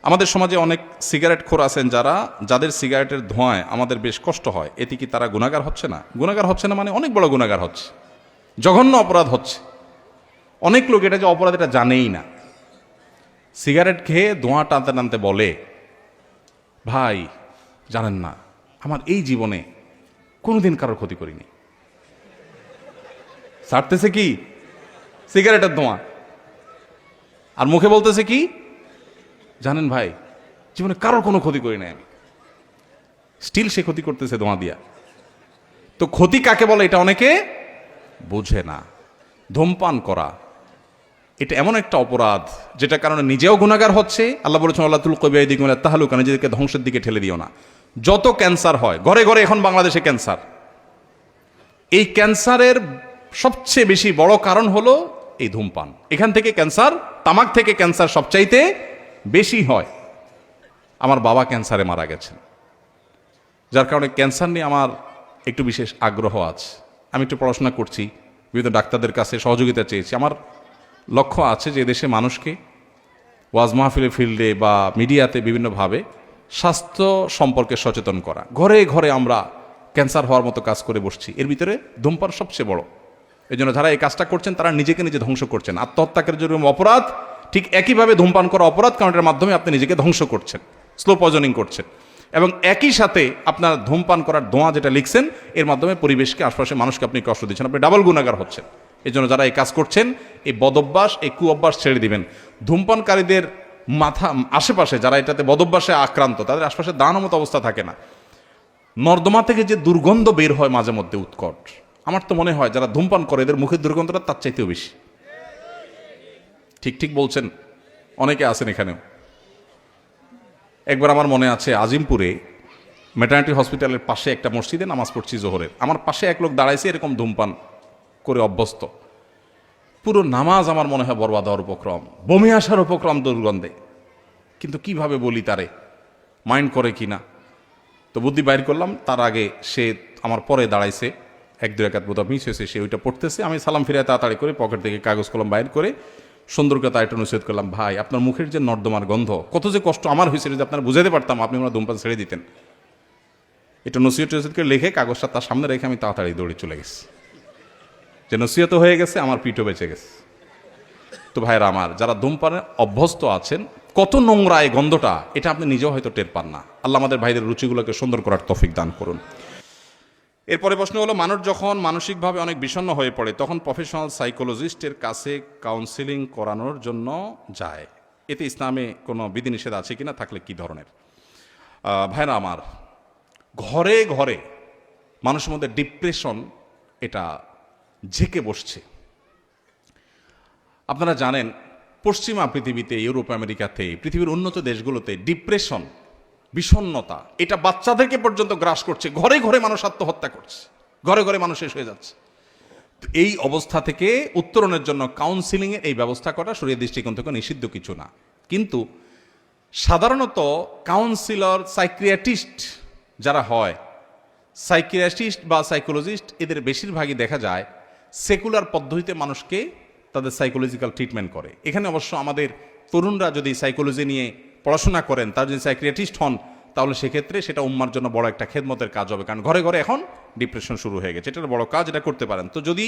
আমাদের সমাজে অনেক সিগারেট খোর আছেন যাদের সিগারেটের ধোঁয়ায় আমাদের বেশ কষ্ট হয়। এতে কি তারা গুনাহগার হচ্ছে না? গুনাহগার হচ্ছে না মানে অনেক বড় গুনাহগার হচ্ছে, জঘন্য অপরাধ হচ্ছে। অনেক লোক এটা যে অপরাধ এটা জানেই না। সিগারেট খেয়ে ধোঁয়া টানতে টানতে বলে, ভাই জানেন না, আমার এই জীবনে কোনোদিন কারোর ক্ষতি করিনি। ছাড়তেছে কি? সিগারেটের ধোঁয়া। আর মুখে বলতেছে কি? জানেন ভাই, জীবনে কারোর কোনো ক্ষতি করি নাই আমি। স্টিল সে ক্ষতি করতেছে ধোঁয়া দিয়া। তো ক্ষতি কাকে বলে এটা অনেকে বুঝে না। ধূমপান করা এটা এমন একটা অপরাধ যেটা কারণে নিজেও গুনাহগার হচ্ছে। আল্লাহ বলেছেন, আল্লাহ তুল কবি দিক তাহলুকা, নিজেদেরকে ধ্বংসের দিকে ঠেলে দিও না। যত ক্যান্সার হয় ঘরে ঘরে এখন বাংলাদেশে ক্যান্সার, এই ক্যান্সারের সবচেয়ে বেশি বড় কারণ হলো এই ধূমপান। এখান থেকে ক্যান্সার, তামাক থেকে ক্যান্সার সবচাইতে বেশি হয়। আমার বাবা ক্যান্সারে মারা গেছেন, যার কারণে ক্যান্সার নিয়ে আমার একটু বিশেষ আগ্রহ আছে। আমি একটু পড়াশোনা করছি, বিভিন্ন ডাক্তারদের কাছে সহযোগিতা চেয়েছি। আমার লক্ষ্য আছে যে দেশে মানুষকে ওয়াজ মাহফিলের ফিল্ডে বা মিডিয়াতে বিভিন্নভাবে স্বাস্থ্য সম্পর্কে সচেতন করা। ঘরে ঘরে আমরা ক্যান্সার হওয়ার মতো কাজ করে বসছি, এর ভিতরে ধূমপান সবচেয়ে বড়। এই জন্য যারা এই কাজটা করছেন তারা নিজেকে নিজে ধ্বংস করছেন। আত্মহত্যাকের যেরকম অপরাধ, ঠিক একইভাবে ধূমপান করা অপরাধ, কারণ এর মাধ্যমে আপনি নিজেকে ধ্বংস করছেন, স্লো পয়জনিং করছেন। এবং একই সাথে আপনার ধূমপান করার ধোঁয়া যেটা লিখছেন, এর মাধ্যমে পরিবেশকে, আশপাশের মানুষকে আপনি কষ্ট দিচ্ছেন, আপনি ডাবল গুনাহগার হচ্ছেন। এই জন্য যারা এই কাজ করছেন, এই বদভ্যাস, এই কুঅভ্যাস ছেড়ে দিবেন। ধূমপানকারীদের মাথা আশেপাশে যারা এটাতে বদভ্যাসে আক্রান্ত, তাদের আশপাশে দাঁড়ানোর মতো অবস্থা থাকে না। নর্দমা থেকে যে দুর্গন্ধ বের হয় মাঝে মধ্যে উৎকট, আমার তো মনে হয় যারা ধূমপান করে এদের মুখের দুর্গন্ধটা তার চাইতেও বেশি। ঠিক ঠিক বলছেন, অনেকে আছেন এখানেও। একবার আমার মনে আছে, আজিমপুরে ম্যাটার্নিটি হসপিটালের পাশে একটা মসজিদে নামাজ পড়ছি জোহরের। আমার পাশে এক লোক দাঁড়াইছে এরকম ধূমপান করে অভ্যস্ত। পুরো নামাজ আমার মনে হয় বরবাদ হওয়ার উপক্রম, বমি আসার উপক্রম দুর্গন্ধে। কিন্তু কিভাবে বলি তারে, মাইন্ড করে কি না। তো বুদ্ধি বাইর করলাম। তার আগে সে আমার পরে দাঁড়াইছে, এক দুই রাকাত বোধহয় মিস হয়েছে, সে ওইটা পড়তেছে। আমি সালাম ফিরে তাড়াতাড়ি করে পকেট থেকে কাগজ কলম বাইর করে সুন্দর করে তার একটা নসিহত করলাম, ভাই আপনার মুখের যে নর্দমার গন্ধ, কত যে কষ্ট আমার হয়েছে, যদি আপনারা বুঝাতে পারতাম আপনি ওনার ধূমপান ছেড়ে দিতেন। এটা নসিহত করে লিখে কাগজটা তার সামনে রেখে আমি তাড়াতাড়ি দৌড়ে চলে গেছি। যে নসিহত হয়ে গেছে, আমার পিঠও বেঁচে গেছে। তো ভাইরা আমার, যারা ধূমপানে অভ্যস্ত আছেন, কত নোংরা এই গন্ধটা, এটা আপনি নিজেও হয়তো টের পান না। আল্লাহ আমাদের ভাইদের রুচিগুলোকে সুন্দর করার তৌফিক দান করুন। এরপরে প্রশ্ন হলো, মানুষ যখন মানসিকভাবে অনেক বিষণ্ণ হয়ে পড়ে তখন প্রফেশনাল সাইকোলজিস্টের কাছে কাউন্সিলিং করানোর জন্য যায়। এতে ইসলামে কোনো বিধিনিষেধ আছে কিনা, থাকলে কি ধরনের? ভাইরা আমার, ঘরে ঘরে মানুষের মধ্যে ডিপ্রেশন এটা ঝেঁকে বসছে। আপনারা জানেন, পশ্চিমা পৃথিবীতে, ইউরোপ আমেরিকাতে, পৃথিবীর উন্নত দেশগুলোতে ডিপ্রেশন, বিষণ্ণতা এটা বাচ্চাদেরকে পর্যন্ত গ্রাস করছে। ঘরে ঘরে মানুষ আত্মহত্যা করছে, ঘরে ঘরে মানুষ শেষ হয়ে যাচ্ছে। এই অবস্থা থেকে উত্তরণের জন্য কাউন্সিলিংয়ের এই ব্যবস্থা করা শরীয়তের দৃষ্টিকোণ থেকে নিষিদ্ধ কিছু না। কিন্তু সাধারণত কাউন্সিলর, সাইকিয়াট্রিস্ট যারা হয়, সাইকিয়াট্রিস্ট বা সাইকোলজিস্ট, এদের বেশিরভাগই দেখা যায় সেকুলার পদ্ধতিতে মানুষকে তাদের সাইকোলজিক্যাল ট্রিটমেন্ট করে। এখানে অবশ্য আমাদের তরুণরা যদি সাইকোলজি নিয়ে পড়াশোনা করেন, তারা যদি সাইকিয়াট্রিস্ট হন, তাহলে সেক্ষেত্রে সেটা উম্মার জন্য বড় একটা খেদমতের কাজ হবে। কারণ ঘরে ঘরে এখন ডিপ্রেশন শুরু হয়ে গেছে, এটা বড় কাজ, এটা করতে পারেন। তো যদি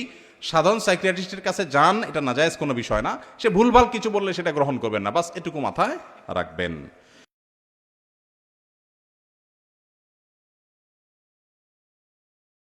সাধারণ সাইকিয়াট্রিস্টের কাছে যান, এটা নাজায়েজ কোনো বিষয় না। সে ভুলভাল কিছু বললে সেটা গ্রহণ করবেন না, বাস এটুকু মাথায় রাখবেন।